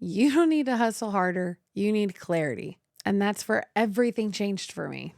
You don't need to hustle harder. You need clarity. And that's where everything changed for me.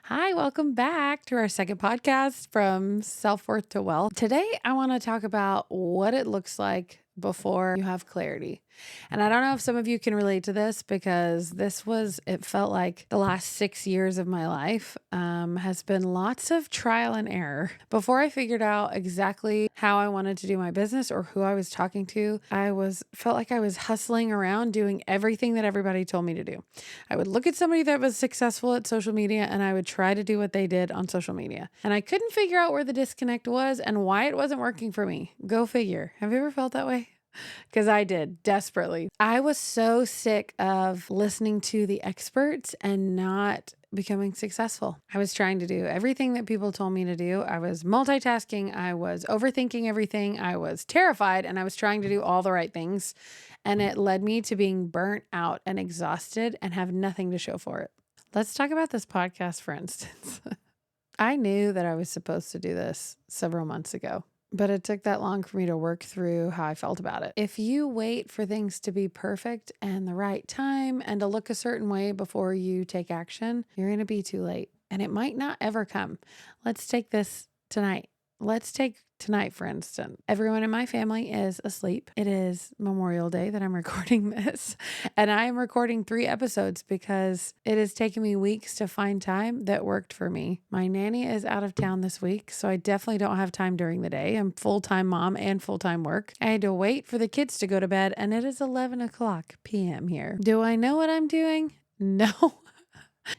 Hi, welcome back to our second podcast from Self-Worth to Wealth. Today, I want to talk about what it looks like before you have clarity. And I don't know if some of you can relate to this because it felt like the last 6 years of my life has been lots of trial and error. Before I figured out exactly how I wanted to do my business or who I was talking to, felt like I was hustling around doing everything that everybody told me to do. I would look at somebody that was successful at social media and I would try to do what they did on social media. And I couldn't figure out where the disconnect was and why it wasn't working for me. Go figure. Have you ever felt that way? Because I did desperately. I was so sick of listening to the experts and not becoming successful. I was trying to do everything that people told me to do. I was multitasking. I was overthinking everything. I was terrified and I was trying to do all the right things. And it led me to being burnt out and exhausted and have nothing to show for it. Let's talk about this podcast, for instance. I knew that I was supposed to do this several months ago, but it took that long for me to work through how I felt about it. If you wait for things to be perfect and the right time and to look a certain way before you take action, you're going to be too late and it might not ever come. Let's take this tonight. Let's take tonight, for instance. Everyone in my family is asleep. It is Memorial Day that I'm recording this, and I am recording 3 episodes because it has taken me weeks to find time that worked for me. My nanny is out of town this week, so I definitely don't have time during the day. I'm full-time mom and full-time work. I had to wait for the kids to go to bed, and it is 11 o'clock p.m. here. Do I know what I'm doing? No.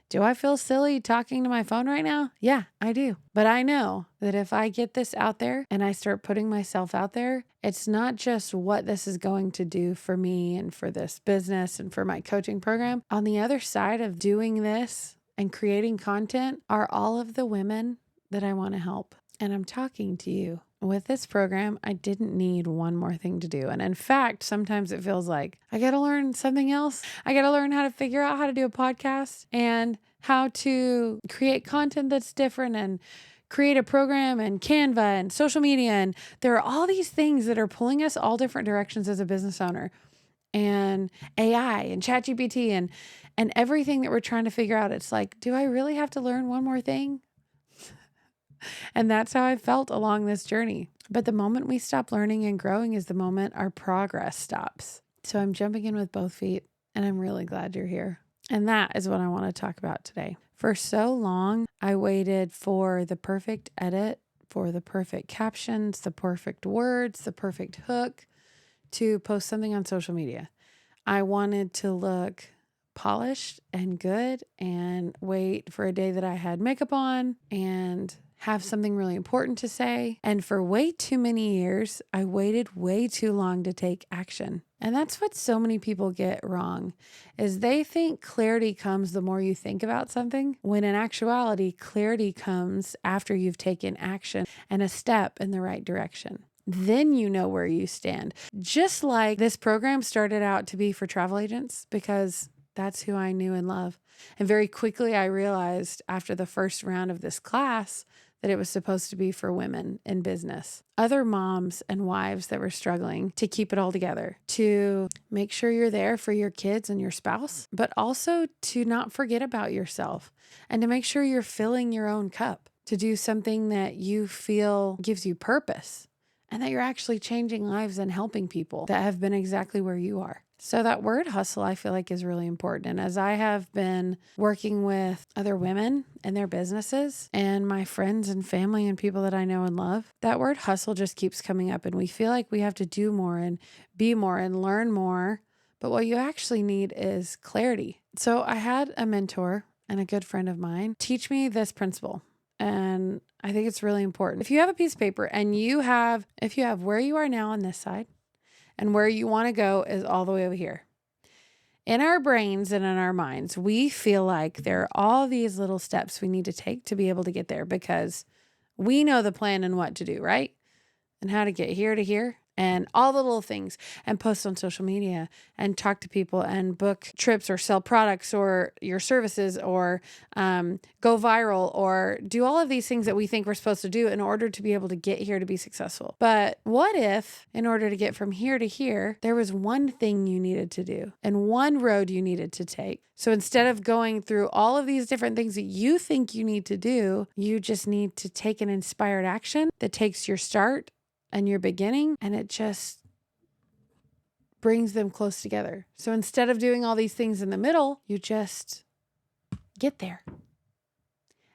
Do I feel silly talking to my phone right now? Yeah, I do. But I know that if I get this out there and I start putting myself out there, it's not just what this is going to do for me and for this business and for my coaching program. On the other side of doing this and creating content are all of the women that I want to help. And I'm talking to you. With this program, I didn't need one more thing to do. And in fact, sometimes it feels like I got to learn something else. I got to learn how to figure out how to do a podcast and how to create content that's different and create a program and Canva and social media. And there are all these things that are pulling us all different directions as a business owner, and AI and ChatGPT and everything that we're trying to figure out. It's like, do I really have to learn one more thing? And that's how I felt along this journey. But the moment we stop learning and growing is the moment our progress stops. So I'm jumping in with both feet, and I'm really glad you're here. And that is what I want to talk about today. For so long, I waited for the perfect edit, for the perfect captions, the perfect words, the perfect hook to post something on social media. I wanted to look polished and good and wait for a day that I had makeup on and have something really important to say. And for way too many years, I waited way too long to take action. And that's what so many people get wrong, is they think clarity comes the more you think about something, when in actuality, clarity comes after you've taken action and a step in the right direction. Then you know where you stand. Just like this program started out to be for travel agents because that's who I knew and love. And very quickly I realized after the first round of this class that it was supposed to be for women in business, other moms and wives that were struggling to keep it all together, to make sure you're there for your kids and your spouse, but also to not forget about yourself and to make sure you're filling your own cup, to do something that you feel gives you purpose and that you're actually changing lives and helping people that have been exactly where you are. So that word hustle, I feel like, is really important. And as I have been working with other women and their businesses and my friends and family and people that I know and love, that word hustle just keeps coming up. And we feel like we have to do more and be more and learn more. But what you actually need is clarity. So I had a mentor and a good friend of mine teach me this principle. And I think it's really important. If you have a piece of paper and if you have where you are now on this side, and where you want to go is all the way over here. In our brains and in our minds, we feel like there are all these little steps we need to take to be able to get there because we know the plan and what to do, right? And how to get here to here. and all the little things, and post on social media and talk to people and book trips or sell products or your services or go viral or do all of these things that we think we're supposed to do in order to be able to get here to be successful. But what if in order to get from here to here, there was one thing you needed to do and one road you needed to take? So instead of going through all of these different things that you think you need to do, you just need to take an inspired action that takes your start and your beginning, and it just brings them close together. So instead of doing all these things in the middle, you just get there.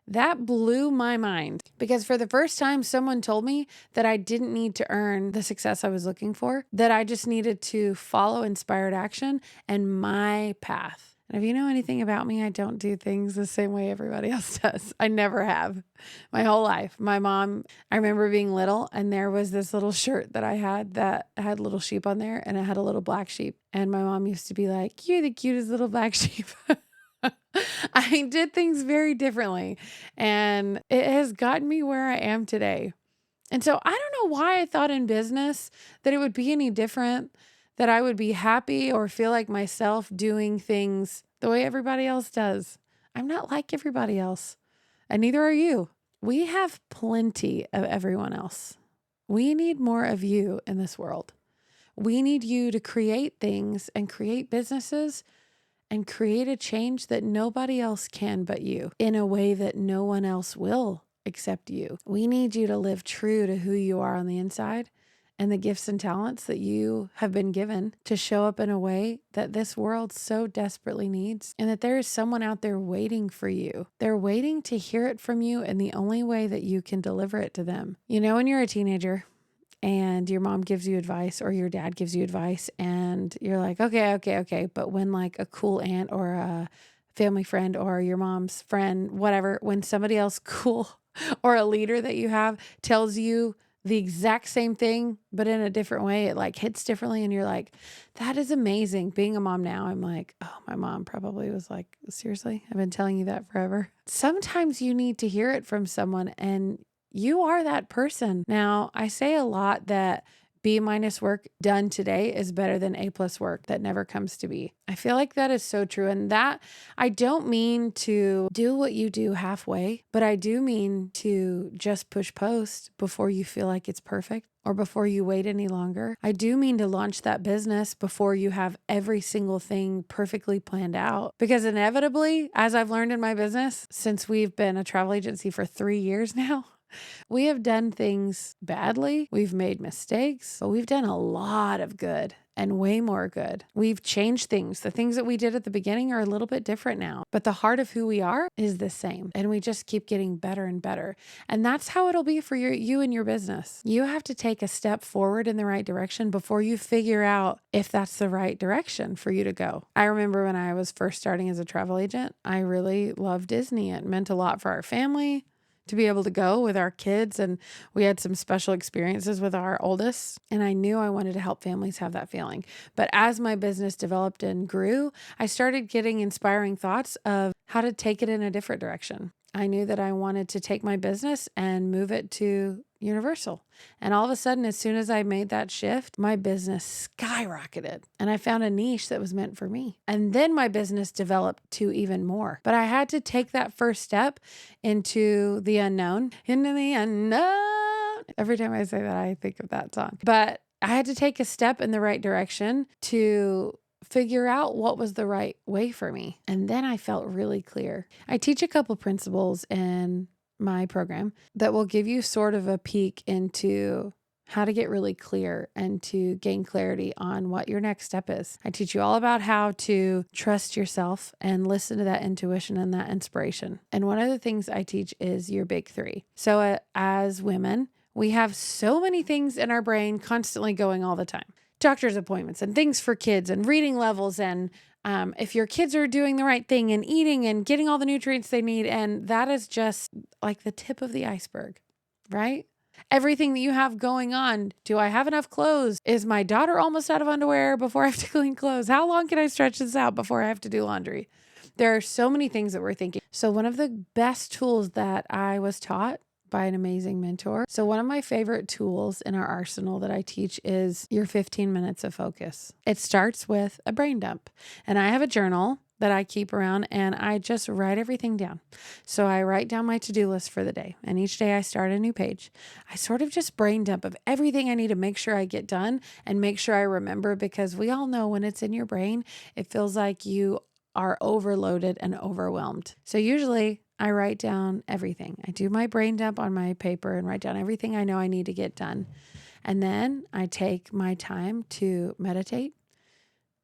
That blew my mind because for the first time, someone told me that I didn't need to earn the success I was looking for, that I just needed to follow inspired action and my path. And if you know anything about me, I don't do things the same way everybody else does. I never have my whole life. My mom, I remember being little and there was this little shirt that I had that had little sheep on there and it had a little black sheep. And my mom used to be like, "You're the cutest little black sheep." I did things very differently and it has gotten me where I am today. And so I don't know why I thought in business that it would be any different, that I would be happy or feel like myself doing things the way everybody else does. I'm not like everybody else, and neither are you. We have plenty of everyone else. We need more of you in this world. We need you to create things and create businesses and create a change that nobody else can but you in a way that no one else will except you. We need you to live true to who you are on the inside and the gifts and talents that you have been given to show up in a way that this world so desperately needs, and that there is someone out there waiting for you. They're waiting to hear it from you in the only way that you can deliver it to them. You know, when you're a teenager and your mom gives you advice or your dad gives you advice and you're like, okay. But when like a cool aunt or a family friend or your mom's friend, whatever, when somebody else cool or a leader that you have tells you the exact same thing, but in a different way, it like hits differently. And you're like, that is amazing. Being a mom now, I'm like, oh, my mom probably was like, seriously, I've been telling you that forever. Sometimes you need to hear it from someone and you are that person. Now, I say a lot that B- work done today is better than A+ work that never comes to be. I feel like that is so true. And that I don't mean to do what you do halfway, but I do mean to just push post before you feel like it's perfect or before you wait any longer. I do mean to launch that business before you have every single thing perfectly planned out. Because inevitably, as I've learned in my business, since we've been a travel agency for 3 years now, we have done things badly. We've made mistakes, but we've done a lot of good and way more good. We've changed things. The things that we did at the beginning are a little bit different now, but the heart of who we are is the same. And we just keep getting better and better. And that's how it'll be for you and your business. You have to take a step forward in the right direction before you figure out if that's the right direction for you to go. I remember when I was first starting as a travel agent, I really loved Disney. It meant a lot for our family to be able to go with our kids. And we had some special experiences with our oldest. And I knew I wanted to help families have that feeling. But as my business developed and grew, I started getting inspiring thoughts of how to take it in a different direction. I knew that I wanted to take my business and move it to Universal. And all of a sudden, as soon as I made that shift, my business skyrocketed and I found a niche that was meant for me. And then my business developed to even more. But I had to take that first step into the unknown, into the unknown. Every time I say that, I think of that song. But I had to take a step in the right direction to figure out what was the right way for me. And then I felt really clear. I teach a couple principles in my program that will give you sort of a peek into how to get really clear and to gain clarity on what your next step is. I teach you all about how to trust yourself and listen to that intuition and that inspiration. And one of the things I teach is your big three. So as women, we have so many things in our brain constantly going all the time. Doctor's appointments and things for kids and reading levels and if your kids are doing the right thing and eating and getting all the nutrients they need. And that is just like the tip of the iceberg, right? Everything that you have going on. Do I have enough clothes? Is my daughter almost out of underwear before I have to clean clothes? How long can I stretch this out before I have to do laundry? There are so many things that we're thinking. So one of the best tools that I was taught by an amazing mentor. So one of my favorite tools in our arsenal that I teach is your 15 minutes of focus. It starts with a brain dump. And I have a journal that I keep around and I just write everything down. So I write down my to-do list for the day. And each day I start a new page. I sort of just brain dump of everything I need to make sure I get done and make sure I remember, because we all know when it's in your brain, it feels like you are overloaded and overwhelmed. So usually I write down everything. I do my brain dump on my paper and write down everything I know I need to get done. And then I take my time to meditate.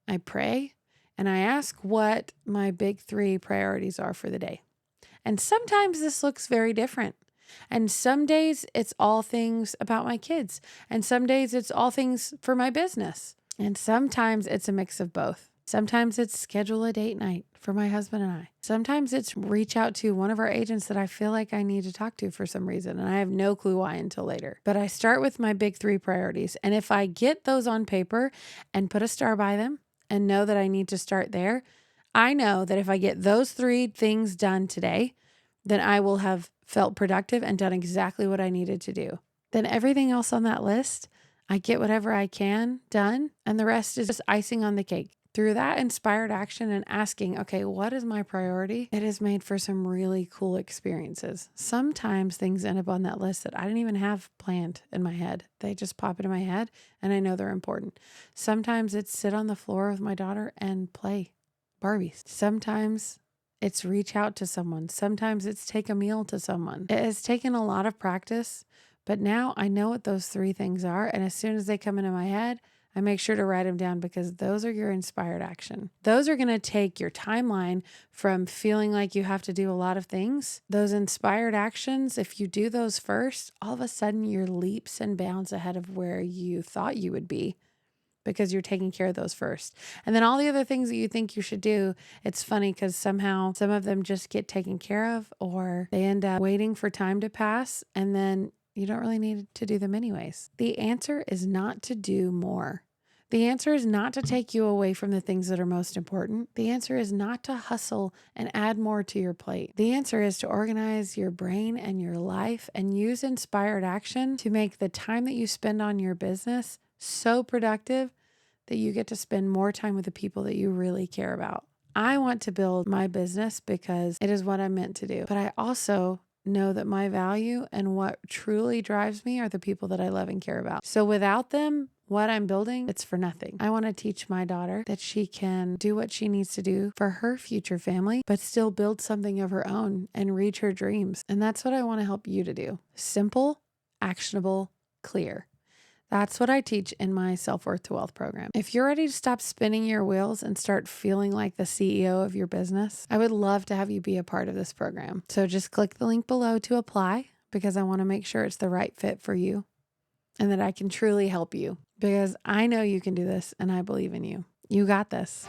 I pray and I ask what my big 3 priorities are for the day. And sometimes this looks very different. And some days it's all things about my kids. And some days it's all things for my business. And sometimes it's a mix of both. Sometimes it's schedule a date night for my husband and I. Sometimes it's reach out to one of our agents that I feel like I need to talk to for some reason. And I have no clue why until later. But I start with my big 3 priorities. And if I get those on paper and put a star by them and know that I need to start there, I know that if I get those 3 things done today, then I will have felt productive and done exactly what I needed to do. Then everything else on that list, I get whatever I can done. And the rest is just icing on the cake. Through that inspired action and asking, okay, what is my priority? It has made for some really cool experiences. Sometimes things end up on that list that I didn't even have planned in my head. They just pop into my head and I know they're important. Sometimes it's sit on the floor with my daughter and play Barbies. Sometimes it's reach out to someone. Sometimes it's take a meal to someone. It has taken a lot of practice, but now I know what those 3 things are. And as soon as they come into my head, I make sure to write them down, because those are your inspired action. Those are going to take your timeline from feeling like you have to do a lot of things. Those inspired actions, if you do those first, all of a sudden you're leaps and bounds ahead of where you thought you would be, because you're taking care of those first. And then all the other things that you think you should do, it's funny because somehow some of them just get taken care of, or they end up waiting for time to pass, and then you don't really need to do them anyways. The answer is not to do more. The answer is not to take you away from the things that are most important. The answer is not to hustle and add more to your plate. The answer is to organize your brain and your life and use inspired action to make the time that you spend on your business so productive that you get to spend more time with the people that you really care about. I want to build my business because it is what I'm meant to do. But I also know that my value and what truly drives me are the people that I love and care about. So without them, what I'm building, it's for nothing. I want to teach my daughter that she can do what she needs to do for her future family, but still build something of her own and reach her dreams. And that's what I want to help you to do. Simple, actionable, clear. That's what I teach in my Self-Worth to Wealth program. If you're ready to stop spinning your wheels and start feeling like the CEO of your business, I would love to have you be a part of this program. So just click the link below to apply, because I want to make sure it's the right fit for you and that I can truly help you, because I know you can do this and I believe in you. You got this.